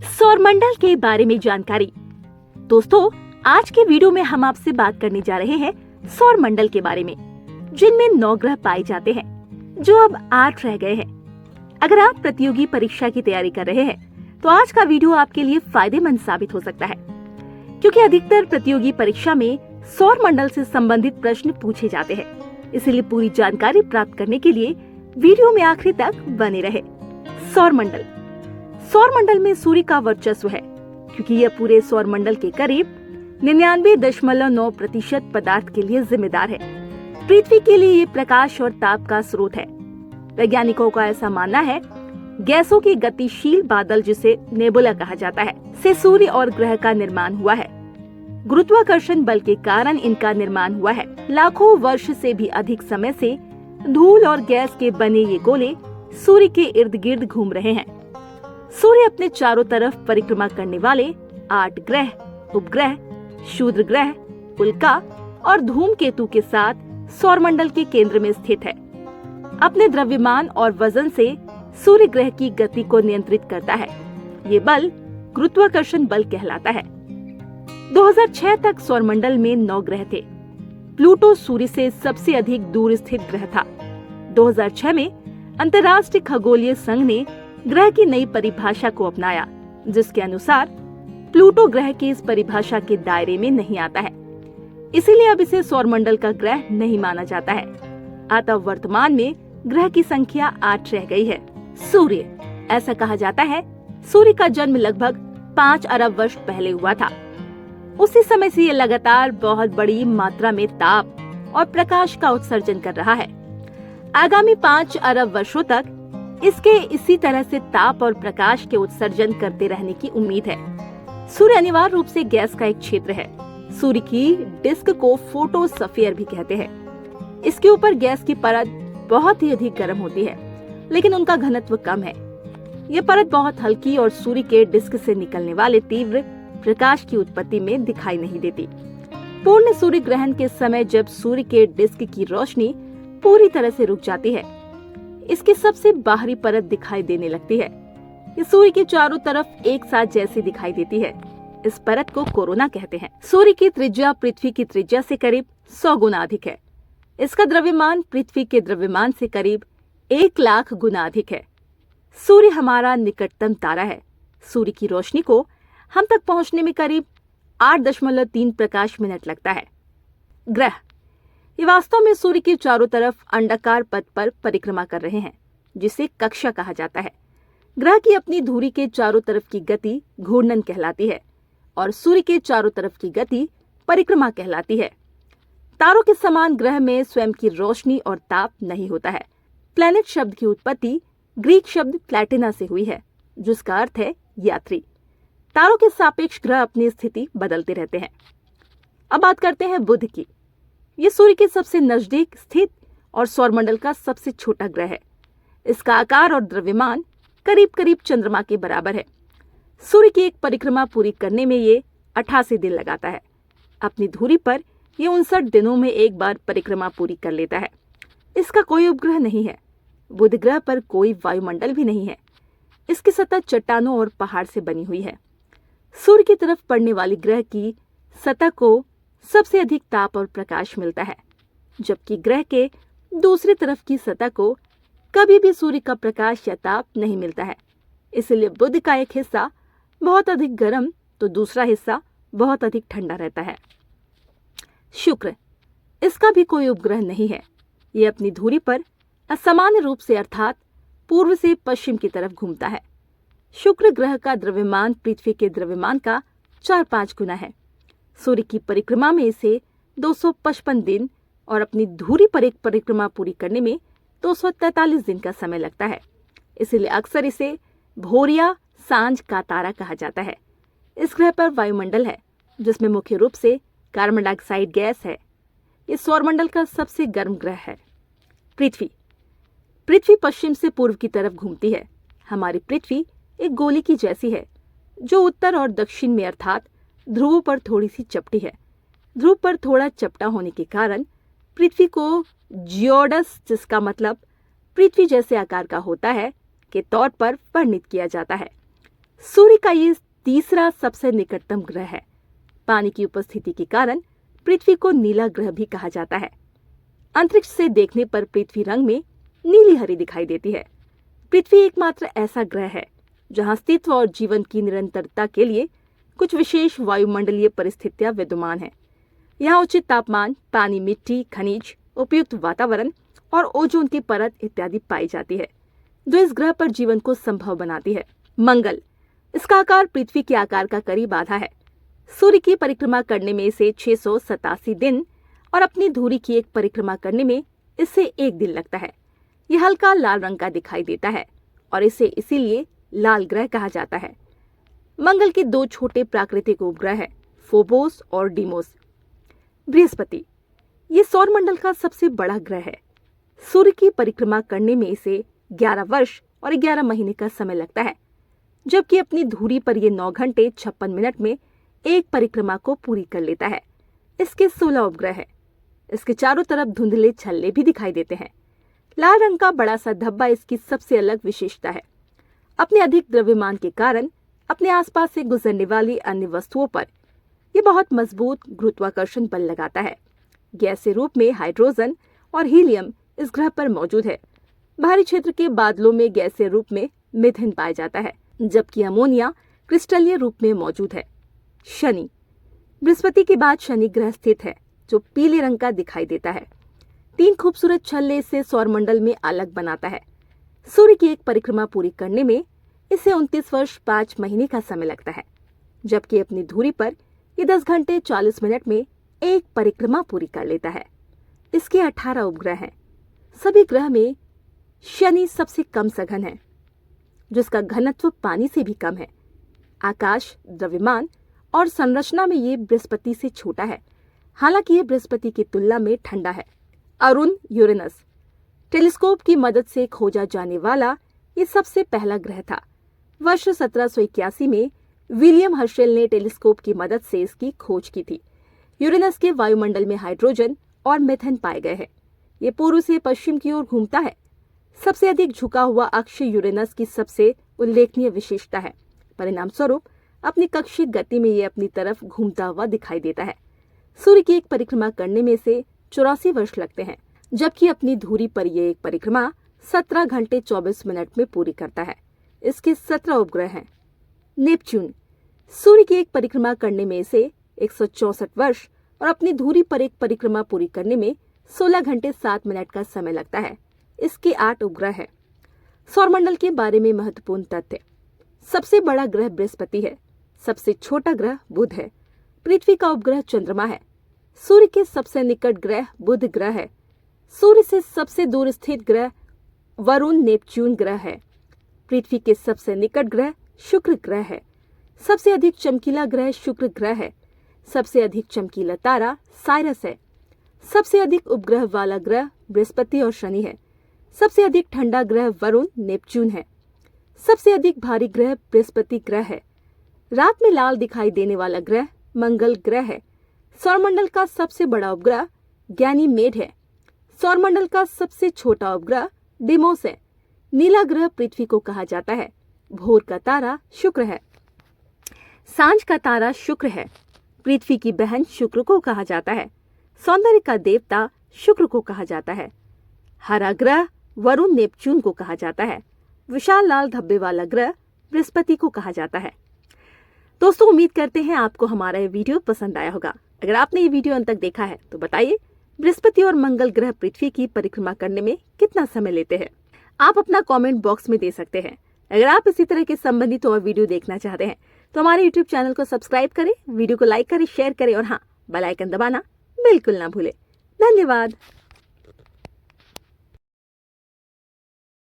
सौरमंडल के बारे में जानकारी। दोस्तों, आज के वीडियो में हम आपसे बात करने जा रहे हैं सौरमंडल के बारे में, जिनमें 9 ग्रह पाए जाते हैं, जो अब 8 रह गए हैं। अगर आप प्रतियोगी परीक्षा की तैयारी कर रहे हैं, तो आज का वीडियो आपके लिए फायदेमंद साबित हो सकता है, क्योंकि अधिकतर प्रतियोगी परीक्षा में सौरमंडल से संबंधित प्रश्न पूछे जाते हैं। इसलिए पूरी जानकारी प्राप्त करने के लिए वीडियो में आखिरी तक बने रहे। सौरमंडल में सूर्य का वर्चस्व है, क्योंकि यह पूरे सौरमंडल के करीब 99.9% पदार्थ के लिए जिम्मेदार है। पृथ्वी के लिए ये प्रकाश और ताप का स्रोत है। वैज्ञानिकों का ऐसा मानना है, गैसों की गतिशील बादल, जिसे नेबुला कहा जाता है, से सूर्य और ग्रह का निर्माण हुआ है। गुरुत्वाकर्षण बल के कारण इनका निर्माण हुआ है। लाखों वर्ष से भी अधिक समय से धूल और गैस के बने ये गोले सूर्य के इर्द गिर्द घूम रहे हैं। सूर्य अपने चारों तरफ परिक्रमा करने वाले 8 ग्रह, उपग्रह, क्षुद्र ग्रह, उल्का और धूमकेतु के साथ सौरमंडल के केंद्र में स्थित है। अपने द्रव्यमान और वजन से सूर्य ग्रह की गति को नियंत्रित करता है। ये बल गुरुत्वाकर्षण बल कहलाता है। 2006 तक सौरमंडल में 9 ग्रह थे। प्लूटो सूर्य से सबसे अधिक दूर स्थित ग्रह था। 2006 में अंतर्राष्ट्रीय खगोलीय संघ ने ग्रह की नई परिभाषा को अपनाया, जिसके अनुसार प्लूटो ग्रह की इस परिभाषा के दायरे में नहीं आता है। इसीलिए अब इसे सौरमंडल का ग्रह नहीं माना जाता है। अतः वर्तमान में ग्रह की संख्या 8 रह गई है। सूर्य, ऐसा कहा जाता है, सूर्य का जन्म लगभग 5 अरब वर्ष पहले हुआ था। उसी समय से ये लगातार बहुत बड़ी मात्रा में ताप और प्रकाश का उत्सर्जन कर रहा है। आगामी 5 अरब वर्षों तक इसके इसी तरह से ताप और प्रकाश के उत्सर्जन करते रहने की उम्मीद है। सूर्य अनिवार्य रूप से गैस का एक क्षेत्र है। सूर्य की डिस्क को फोटोस्फीयर भी कहते हैं। इसके ऊपर गैस की परत बहुत ही अधिक गर्म होती है, लेकिन उनका घनत्व कम है। यह परत बहुत हल्की और सूर्य के डिस्क से निकलने वाले तीव्र प्रकाश की उत्पत्ति में दिखाई नहीं देती। पूर्ण सूर्य ग्रहण के समय जब सूर्य के डिस्क की रोशनी पूरी तरह से रुक जाती है, इसकी सबसे बाहरी परत दिखाई देने लगती है। ये सूर्य के चारों तरफ एक साथ जैसी दिखाई देती है। इस परत को कोरोना कहते हैं। सूर्य की त्रिज्या पृथ्वी की त्रिज्या से करीब 100 गुना अधिक है। इसका द्रव्यमान पृथ्वी के द्रव्यमान से करीब 1 लाख गुना अधिक है। सूर्य हमारा निकटतम तारा है। सूर्य की रोशनी को हम तक पहुंचने में करीब 8.3 प्रकाश मिनट लगता है। ग्रह, ये वास्तव में सूर्य के चारों तरफ अंडाकार पथ पर परिक्रमा कर रहे हैं, जिसे कक्षा कहा जाता है। ग्रह की अपनी धुरी के चारों तरफ की गति घूर्णन कहलाती है और सूर्य के चारों तरफ की गति परिक्रमा कहलाती है। तारों के समान ग्रह में स्वयं की रोशनी और ताप नहीं होता है। प्लैनेट शब्द की उत्पत्ति ग्रीक शब्द प्लैटिना से हुई है, जिसका अर्थ है यात्री। तारों के सापेक्ष ग्रह अपनी स्थिति बदलते रहते हैं। अब बात करते हैं बुध की। ये सूर्य के सबसे नजदीक स्थित और सौरमंडल का सबसे छोटा ग्रह है। इसका आकार और द्रव्यमान करीब करीब चंद्रमा के बराबर है। सूर्य की एक परिक्रमा पूरी करने में ये 88 दिन लगाता है। अपनी धुरी पर ये 59 दिनों में एक बार परिक्रमा पूरी कर लेता है। इसका कोई उपग्रह नहीं है। बुध ग्रह पर कोई वायुमंडल भी नहीं है। इसकी सतह चट्टानों और पहाड़ से बनी हुई है। सूर्य की तरफ पड़ने वाली ग्रह की सतह को सबसे अधिक ताप और प्रकाश मिलता है, जबकि ग्रह के दूसरी तरफ की सतह को कभी भी सूर्य का प्रकाश या ताप नहीं मिलता है। इसलिए बुध का एक हिस्सा बहुत अधिक गर्म तो दूसरा हिस्सा बहुत अधिक ठंडा रहता है। शुक्र, इसका भी कोई उपग्रह नहीं है। ये अपनी धुरी पर असामान्य रूप से अर्थात पूर्व से पश्चिम की तरफ घूमता है। शुक्र ग्रह का द्रव्यमान पृथ्वी के द्रव्यमान का 4-5 गुना है। सूर्य की परिक्रमा में इसे 255 दिन और अपनी धुरी पर एक परिक्रमा पूरी करने में 243 दिन का समय लगता है। इसलिए अक्सर इसे भोरिया सांझ का तारा कहा जाता है। इस ग्रह पर वायुमंडल है, जिसमें मुख्य रूप से कार्बन डाइऑक्साइड गैस है। ये सौरमंडल का सबसे गर्म ग्रह है। पृथ्वी पश्चिम से पूर्व की तरफ घूमती है। हमारी पृथ्वी एक गोली की जैसी है, जो उत्तर और दक्षिण में अर्थात ध्रुवों पर थोड़ी सी चपटी है। ध्रुव पर थोड़ा चपटा होने के कारण पृथ्वी को जियोडस, जिसका मतलब पृथ्वी जैसे आकार का होता है, के तौर पर वर्णित किया जाता है। सूर्य का ये तीसरा सबसे निकटतम ग्रह है। पानी की उपस्थिति के कारण पृथ्वी को नीला ग्रह भी कहा जाता है। अंतरिक्ष से देखने पर पृथ्वी रंग में नीली हरी दिखाई देती है। पृथ्वी एकमात्र ऐसा ग्रह है जहां अस्तित्व और जीवन की निरंतरता के लिए कुछ विशेष वायुमंडलीय परिस्थितियां विद्यमान हैं। यहाँ उचित तापमान, पानी, मिट्टी, खनिज, उपयुक्त वातावरण और ओजोन की परत इत्यादि पाई जाती है, जो इस ग्रह पर जीवन को संभव बनाती है। मंगल, इसका आकार पृथ्वी के आकार का करीब आधा है। सूर्य की परिक्रमा करने में इसे 687 दिन और अपनी धुरी की एक परिक्रमा करने में इसे 1 दिन लगता है। यह हल्का लाल रंग का दिखाई देता है और इसे इसीलिए लाल ग्रह कहा जाता है। मंगल के 2 छोटे प्राकृतिक उपग्रह हैं, फोबोस और डीमोस। बृहस्पति, ये सौरमंडल का सबसे बड़ा ग्रह है। सूर्य की परिक्रमा करने में इसे 11 वर्ष और 11 महीने का समय लगता है, जबकि अपनी धुरी पर यह 9 घंटे 56 मिनट में एक परिक्रमा को पूरी कर लेता है। इसके 16 उपग्रह हैं। इसके चारों तरफ धुंधले छल्ले भी दिखाई देते हैं। लाल रंग का बड़ा सा धब्बा इसकी सबसे अलग विशेषता है। अपने अधिक द्रव्यमान के कारण अपने आसपास से गुजरने वाली अन्य वस्तुओं पर यह बहुत मजबूत गुरुत्वाकर्षण बल लगाता है। गैसीय रूप में हाइड्रोजन और हीलियम इस ग्रह पर मौजूद है। बाहरी क्षेत्र के बादलों में गैसीय रूप में मीथेन पाया जाता है, जबकि अमोनिया क्रिस्टलीय रूप में मौजूद है। शनि, बृहस्पति के बाद शनि ग्रह स्थित है, जो पीले रंग का दिखाई देता है। 3 खूबसूरत छल्ले इसे सौरमंडल में अलग बनाता है। सूर्य की एक परिक्रमा पूरी करने में इसे 29 वर्ष 5 महीने का समय लगता है, जबकि अपनी धुरी पर ये 10 घंटे 40 मिनट में एक परिक्रमा पूरी कर लेता है। इसके 18 उपग्रह हैं। सभी ग्रह में शनि सबसे कम सघन है, जिसका घनत्व पानी से भी कम है। आकाश, द्रव्यमान और संरचना में ये बृहस्पति से छोटा है, हालांकि ये बृहस्पति की तुलना में ठंडा है। अरुण, यूरेनस, टेलीस्कोप की मदद से खोजा जाने वाला ये सबसे पहला ग्रह था। वर्ष 1781 में विलियम हर्शेल ने टेलीस्कोप की मदद से इसकी खोज की थी। यूरेनस के वायुमंडल में हाइड्रोजन और मीथेन पाए गए हैं। ये पूर्व से पश्चिम की ओर घूमता है। सबसे अधिक झुका हुआ अक्ष यूरेनस की सबसे उल्लेखनीय विशेषता है। परिणाम स्वरूप अपनी कक्षीय गति में ये अपनी तरफ घूमता हुआ दिखाई देता है। सूर्य की एक परिक्रमा करने में इसे 84 वर्ष लगते हैं, जबकि अपनी धुरी पर यह एक परिक्रमा 17 घंटे 24 मिनट में पूरी करता है। इसके 17 उपग्रह हैं। नेपच्यून, सूर्य की एक परिक्रमा करने में इसे 164 वर्ष और अपनी धुरी पर एक परिक्रमा पूरी करने में 16 घंटे 7 मिनट का समय लगता है। इसके 8 उपग्रह हैं। सौरमंडल के बारे में महत्वपूर्ण तथ्य: सबसे बड़ा ग्रह बृहस्पति है। सबसे छोटा ग्रह बुध है। पृथ्वी का उपग्रह चंद्रमा है। सूर्य के सबसे निकट ग्रह बुध ग्रह है। सूर्य से सबसे दूर स्थित ग्रह वरुण नेपच्यून ग्रह है। पृथ्वी के सबसे निकट ग्रह शुक्र ग्रह है। सबसे अधिक चमकीला ग्रह शुक्र ग्रह है। सबसे अधिक चमकीला तारा साइरस है। सबसे अधिक उपग्रह वाला ग्रह बृहस्पति और शनि है। सबसे अधिक ठंडा ग्रह वरुण नेपच्यून है। सबसे अधिक भारी ग्रह बृहस्पति ग्रह है। रात में लाल दिखाई देने वाला ग्रह मंगल ग्रह है। सौरमंडल का सबसे बड़ा उपग्रह गैनीमेड है। सौरमंडल का सबसे छोटा उपग्रह डिमोस है। नीला ग्रह पृथ्वी को कहा जाता है। भोर का तारा शुक्र है। सांझ का तारा शुक्र है। पृथ्वी की बहन शुक्र को कहा जाता है। सौंदर्य का देवता शुक्र को कहा जाता है। हरा ग्रह वरुण नेपच्यून को कहा जाता है। विशाल लाल धब्बे वाला ग्रह बृहस्पति को कहा जाता है। दोस्तों, उम्मीद करते हैं आपको हमारा ये वीडियो पसंद आया होगा। अगर आपने ये वीडियो अंत तक देखा है तो बताइए, बृहस्पति और मंगल ग्रह पृथ्वी की परिक्रमा करने में कितना समय लेते हैं? आप अपना कमेंट बॉक्स में दे सकते हैं। अगर आप इसी तरह के संबंधित और वीडियो देखना चाहते हैं तो हमारे यूट्यूब चैनल को सब्सक्राइब करें, वीडियो को लाइक करें, शेयर करें और हाँ, बेल आइकन दबाना बिल्कुल ना भूलें। धन्यवाद।